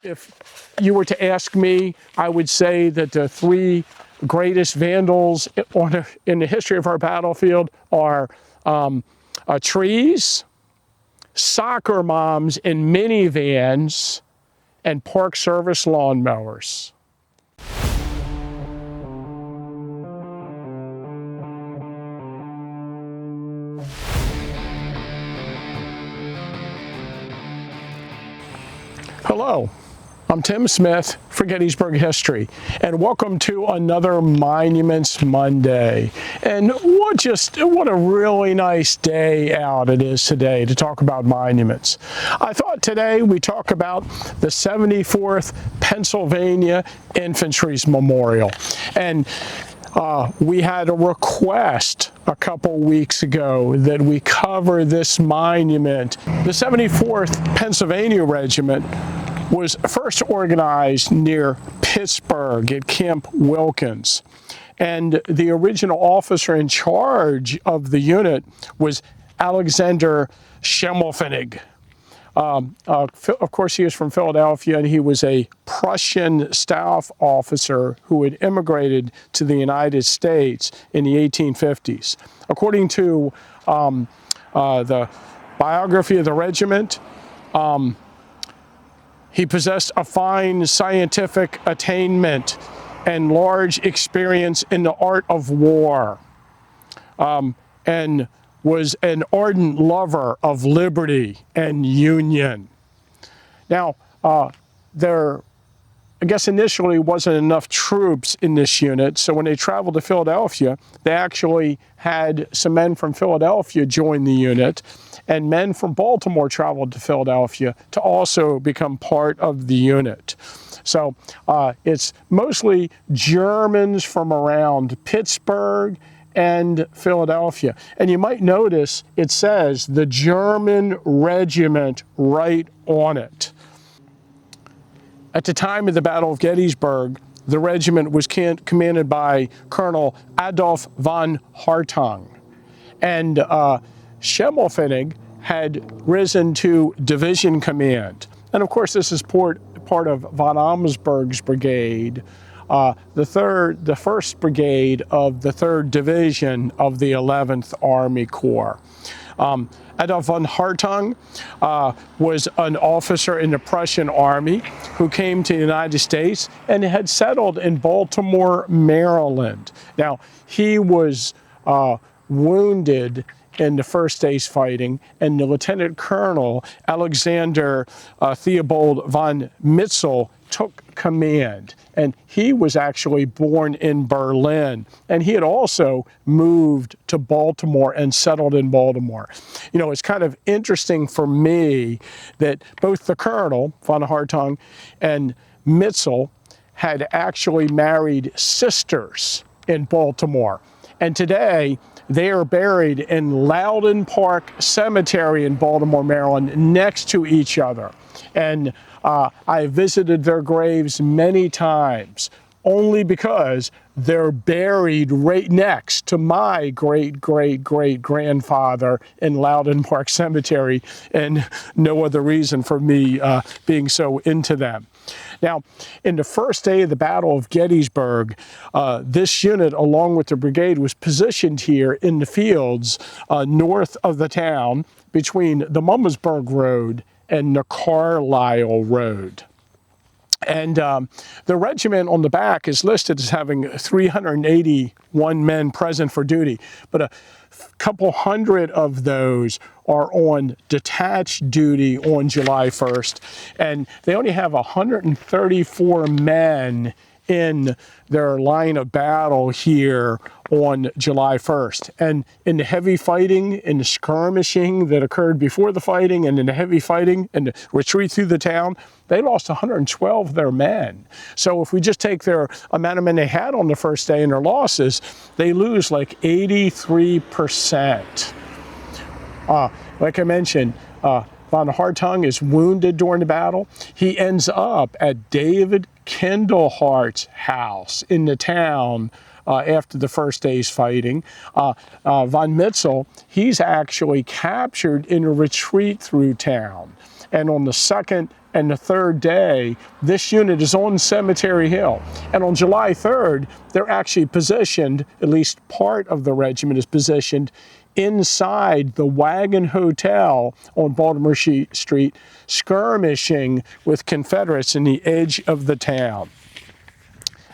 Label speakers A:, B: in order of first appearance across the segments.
A: If you were to ask me, I would say that the three greatest vandals in the history of our battlefield are trees, soccer moms in minivans, and Park Service lawnmowers. Hello, I'm Tim Smith for Gettysburg History, and welcome to another Monuments Monday. And what a really nice day out it is today to talk about monuments. I thought today we talk about the 74th Pennsylvania Infantry's Memorial. And we had a request a couple weeks ago that we cover this monument. The 74th Pennsylvania Regiment was first organized near Pittsburgh at Camp Wilkins. And the original officer in charge of the unit was Alexander Schimmelpfennig. Of course, he was from Philadelphia, and he was a Prussian staff officer who had immigrated to the United States in the 1850s. According to the biography of the regiment, he possessed a fine scientific attainment and large experience in the art of war, and was an ardent lover of liberty and union. Now, there, I guess initially wasn't enough troops in this unit, so when they traveled to Philadelphia, they actually had some men from Philadelphia join the unit, and men from Baltimore traveled to Philadelphia to also become part of the unit. So it's mostly Germans from around Pittsburgh and Philadelphia. And you might notice it says the German regiment right on it. At the time of the Battle of Gettysburg, the regiment was commanded by Colonel Adolf von Hartung. And Schimmelpfennig had risen to division command. And of course, this is part of von Amsberg's brigade, the first brigade of the 3rd Division of the 11th Army Corps. Adolf von Hartung was an officer in the Prussian Army who came to the United States and had settled in Baltimore, Maryland. Now, he was wounded in the first day's fighting, and the Lieutenant Colonel Alexander Theobald von Mitzel took command. And he was actually born in Berlin, and he had also moved to Baltimore and settled in Baltimore. You know, it's kind of interesting for me that both the Colonel, von Hartung, and Mitzel had actually married sisters in Baltimore. And today, they are buried in Loudon Park Cemetery in Baltimore, Maryland, next to each other. And I visited their graves many times, only because they're buried right next to my great-great-great-grandfather in Loudon Park Cemetery, and no other reason for me being so into them. Now, in the first day of the Battle of Gettysburg, this unit, along with the brigade, was positioned here in the fields north of the town between the Mummersburg Road and the Carlisle Road. And the regiment on the back is listed as having 381 men present for duty, but a couple hundred of those are on detached duty on July 1st, and they only have 134 men in their line of battle here on July 1st. And in the heavy fighting, in the skirmishing that occurred before the fighting, and in the heavy fighting and the retreat through the town, they lost 112 of their men. So if we just take their amount of men they had on the first day and their losses, they lose like 83%. Like I mentioned, von Hartung is wounded during the battle. He ends up at David Kindlehart's house in the town after the first day's fighting. Von Mitzel, he's actually captured in a retreat through town. And on the second and the 3rd day, this unit is on Cemetery Hill. And on July 3rd, they're actually positioned, at least part of the regiment is positioned, inside the Wagon Hotel on Baltimore Street, skirmishing with Confederates in the edge of the town.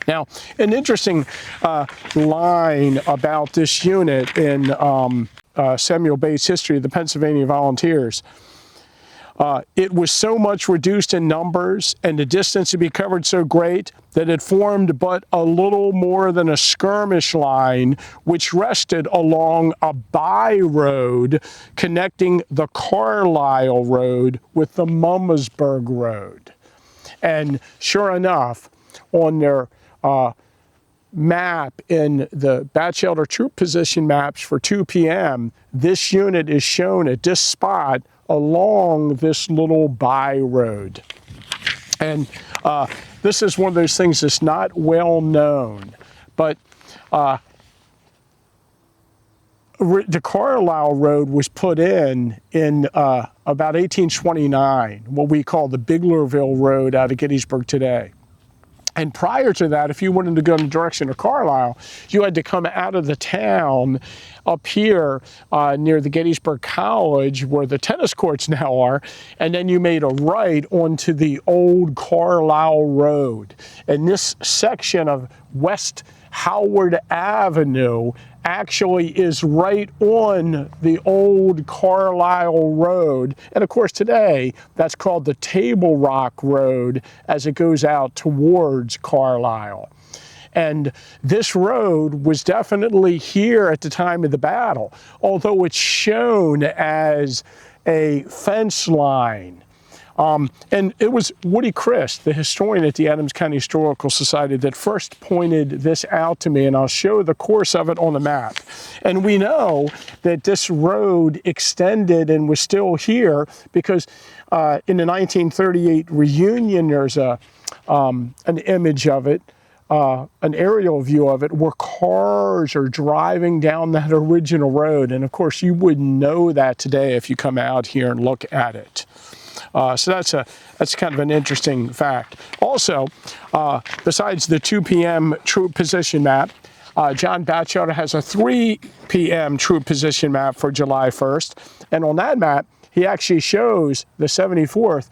A: Now, an interesting line about this unit in Samuel Bates' History of the Pennsylvania Volunteers. It was so much reduced in numbers and the distance to be covered so great that it formed but a little more than a skirmish line which rested along a by road connecting the Carlisle Road with the Mummersburg Road. And sure enough, on their map in the Batchelder troop position maps for 2 p.m., this unit is shown at this spot along this little by road. And this is one of those things that's not well known, but the Carlisle Road was put in about 1829, what we call the Biglerville Road out of Gettysburg today. And prior to that, if you wanted to go in the direction of Carlisle, you had to come out of the town up here near the Gettysburg College, where the tennis courts now are, and then you made a right onto the old Carlisle Road. And this section of West Howard Avenue actually is right on the old Carlisle Road. And of course today, that's called the Table Rock Road as it goes out towards Carlisle. And this road was definitely here at the time of the battle, although it's shown as a fence line. And it was Woody Christ, the historian at the Adams County Historical Society, that first pointed this out to me, and I'll show the course of it on the map. And we know that this road extended and was still here because in the 1938 reunion, there's an image of it, an aerial view of it, where cars are driving down that original road. And of course, you wouldn't know that today if you come out here and look at it. So that's kind of an interesting fact. Also, besides the 2 p.m. troop position map, John Batchelder has a 3 p.m. troop position map for July 1st. And on that map, he actually shows the 74th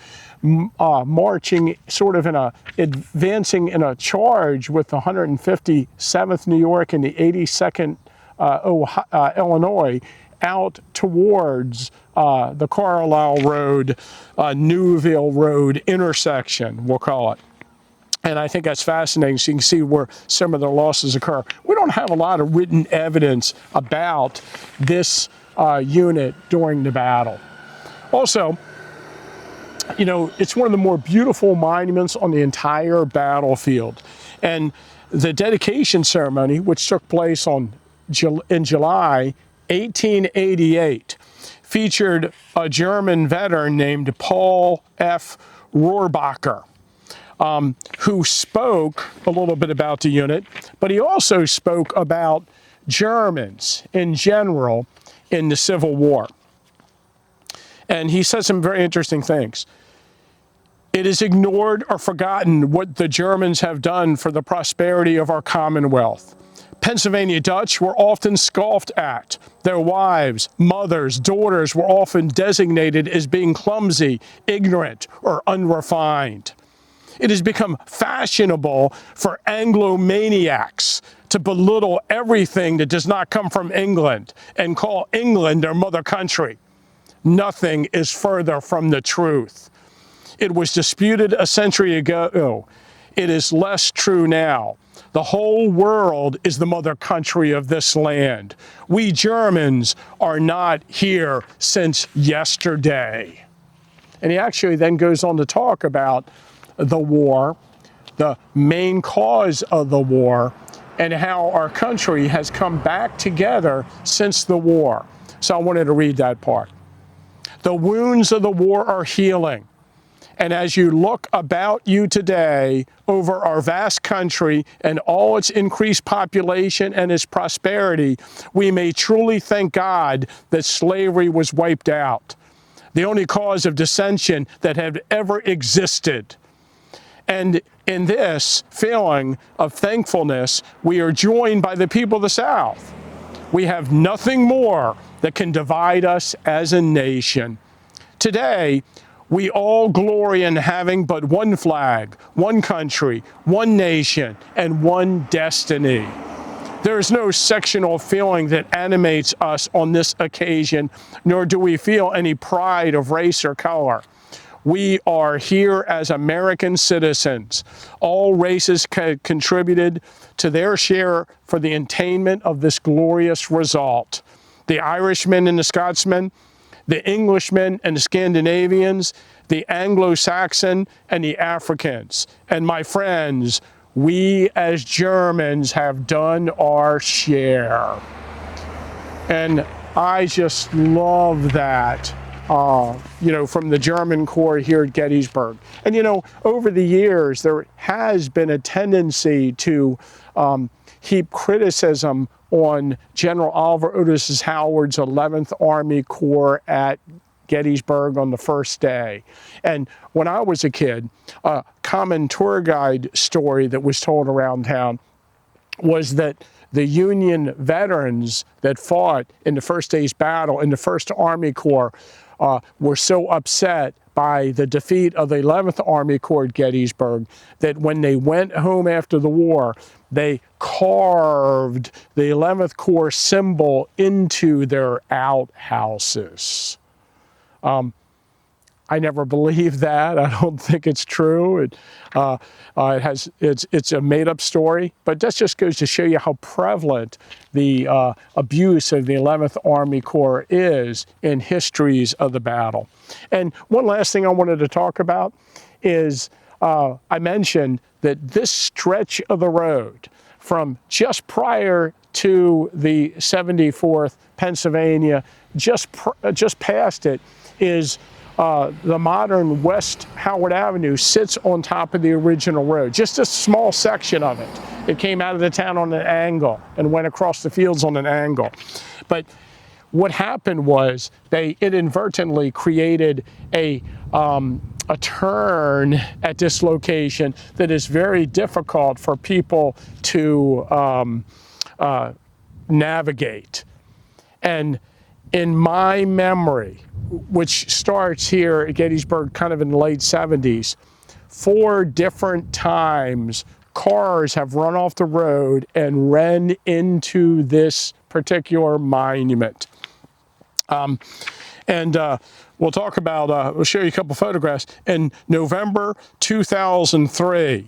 A: marching sort of advancing in a charge with the 157th New York and the 82nd Illinois out towards the Carlisle Road, Newville Road intersection, we'll call it. And I think that's fascinating, so you can see where some of the losses occur. We don't have a lot of written evidence about this unit during the battle. Also, you know, it's one of the more beautiful monuments on the entire battlefield. And the dedication ceremony, which took place in July 1888, featured a German veteran named Paul F. Rohrbacher, who spoke a little bit about the unit, but he also spoke about Germans in general in the Civil War. And he said some very interesting things. It is ignored or forgotten what the Germans have done for the prosperity of our Commonwealth. Pennsylvania Dutch were often scoffed at. Their wives, mothers, daughters were often designated as being clumsy, ignorant, or unrefined. It has become fashionable for Anglo-maniacs to belittle everything that does not come from England and call England their mother country. Nothing is further from the truth. It was disputed a century ago. It is less true now. The whole world is the mother country of this land. We Germans are not here since yesterday. And he actually then goes on to talk about the war, the main cause of the war, and how our country has come back together since the war. So I wanted to read that part. The wounds of the war are healing. And as you look about you today over our vast country and all its increased population and its prosperity, we may truly thank God that slavery was wiped out. the only cause of dissension that had ever existed. And in this feeling of thankfulness, we are joined by the people of the South. We have nothing more that can divide us as a nation. Today, we all glory in having but one flag, one country, one nation, and one destiny. There is no sectional feeling that animates us on this occasion, nor do we feel any pride of race or color. We are here as American citizens. All races contributed to their share for the attainment of this glorious result. The Irishmen and the Scotsmen, the Englishmen and the Scandinavians, the Anglo-Saxon and the Africans. And my friends, we as Germans have done our share. And I just love that. From the German Corps here at Gettysburg. And, over the years, there has been a tendency to heap criticism on General Oliver Otis Howard's 11th Army Corps at Gettysburg on the first day. And when I was a kid, a common tour guide story that was told around town was that the Union veterans that fought in the first day's battle in the 1st Army Corps were so upset by the defeat of the 11th Army Corps at Gettysburg that when they went home after the war, they carved the 11th Corps symbol into their outhouses. I never believed that. I don't think it's true. It's a made-up story, but that just goes to show you how prevalent the abuse of the 11th Army Corps is in histories of the battle. And one last thing I wanted to talk about is I mentioned that this stretch of the road from just prior to the 74th Pennsylvania, just past it, is the modern West Howard Avenue sits on top of the original road, just a small section of it. It came out of the town on an angle and went across the fields on an angle. But what happened was they inadvertently created a turn at this location that is very difficult for people to navigate. And in my memory, which starts here at Gettysburg kind of in the late 70s, 4 different times cars have run off the road and ran into this particular monument. We'll talk about, we'll show you a couple photographs. In November 2003,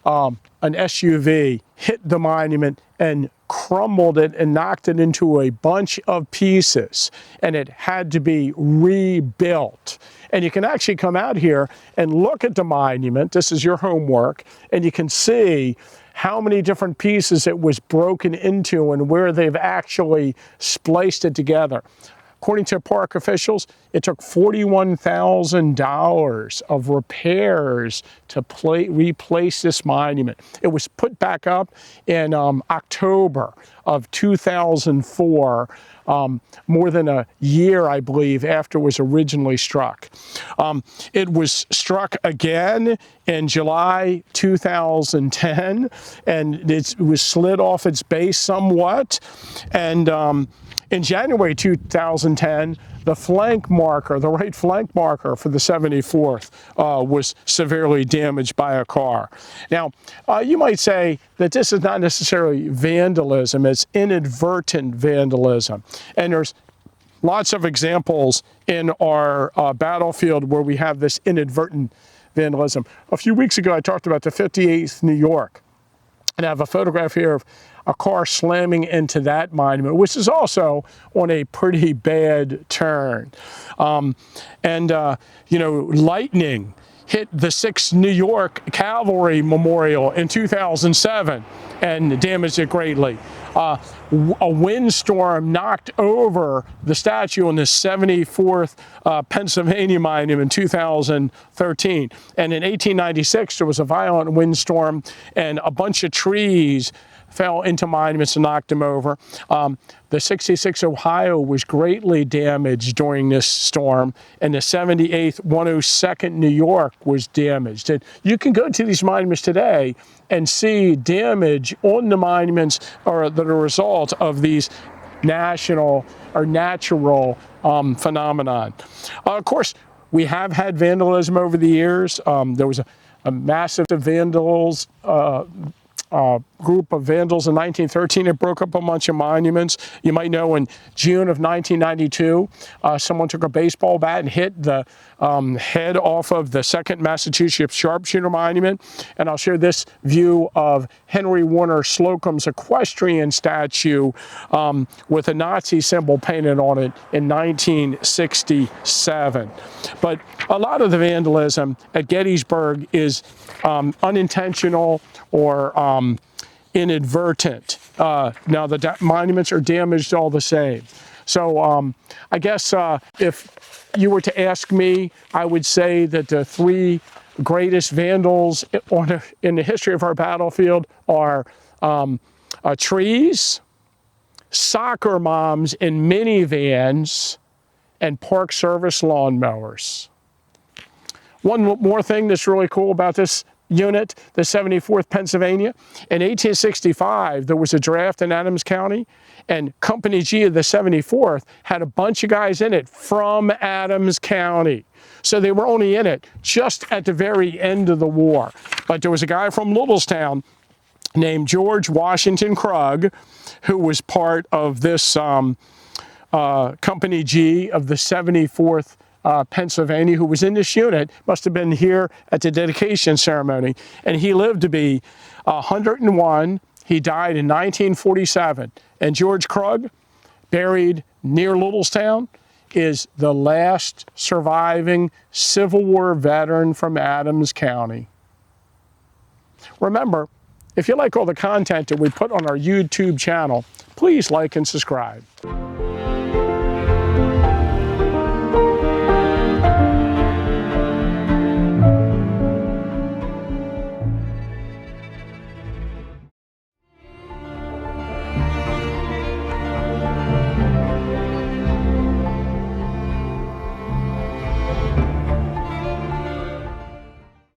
A: an SUV hit the monument and crumbled it and knocked it into a bunch of pieces, and it had to be rebuilt. And you can actually come out here and look at the monument. This is your homework, and you can see how many different pieces it was broken into and where they've actually spliced it together. According to park officials, it took $41,000 of repairs to replace this monument. It was put back up in October of 2004, more than a year, I believe, after it was originally struck. It was struck again in July 2010, and it was slid off its base somewhat. And in January 2010, the flank marker, the right flank marker for the 74th was severely damaged by a car. Now, you might say that this is not necessarily vandalism, it's inadvertent vandalism. And there's lots of examples in our battlefield where we have this inadvertent vandalism. A few weeks ago, I talked about the 58th New York. And I have a photograph here of a car slamming into that monument, which is also on a pretty bad turn. Lightning hit the 6th New York Cavalry Memorial in 2007 and damaged it greatly. A windstorm knocked over the statue on the 74th Pennsylvania Monument in 2013. And in 1896, there was a violent windstorm and a bunch of trees fell into monuments and knocked them over. The 66 Ohio was greatly damaged during this storm, and the 78th 102nd New York was damaged. And you can go to these monuments today and see damage on the monuments or that are a result of these national or natural phenomenon. Of course, we have had vandalism over the years. There was a massive vandals group of vandals in 1913 that broke up a bunch of monuments. You might know in June of 1992, someone took a baseball bat and hit the head off of the 2nd Massachusetts Sharpshooter Monument. And I'll share this view of Henry Warner Slocum's equestrian statue with a Nazi symbol painted on it in 1967. But a lot of the vandalism at Gettysburg is unintentional or inadvertent. Now the monuments are damaged all the same. So I guess if you were to ask me, I would say that the 3 greatest vandals in the history of our battlefield are trees, soccer moms in minivans, and Park Service lawnmowers. One more thing that's really cool about this unit, the 74th Pennsylvania. In 1865, there was a draft in Adams County, and Company G of the 74th had a bunch of guys in it from Adams County. So they were only in it just at the very end of the war. But there was a guy from Littlestown named George Washington Krug, who was part of this Company G of the 74th Pennsylvania, who was in this unit, must have been here at the dedication ceremony. And he lived to be 101. He died in 1947. And George Krug, buried near Littlestown, is the last surviving Civil War veteran from Adams County. Remember, if you like all the content that we put on our YouTube channel, please like and subscribe.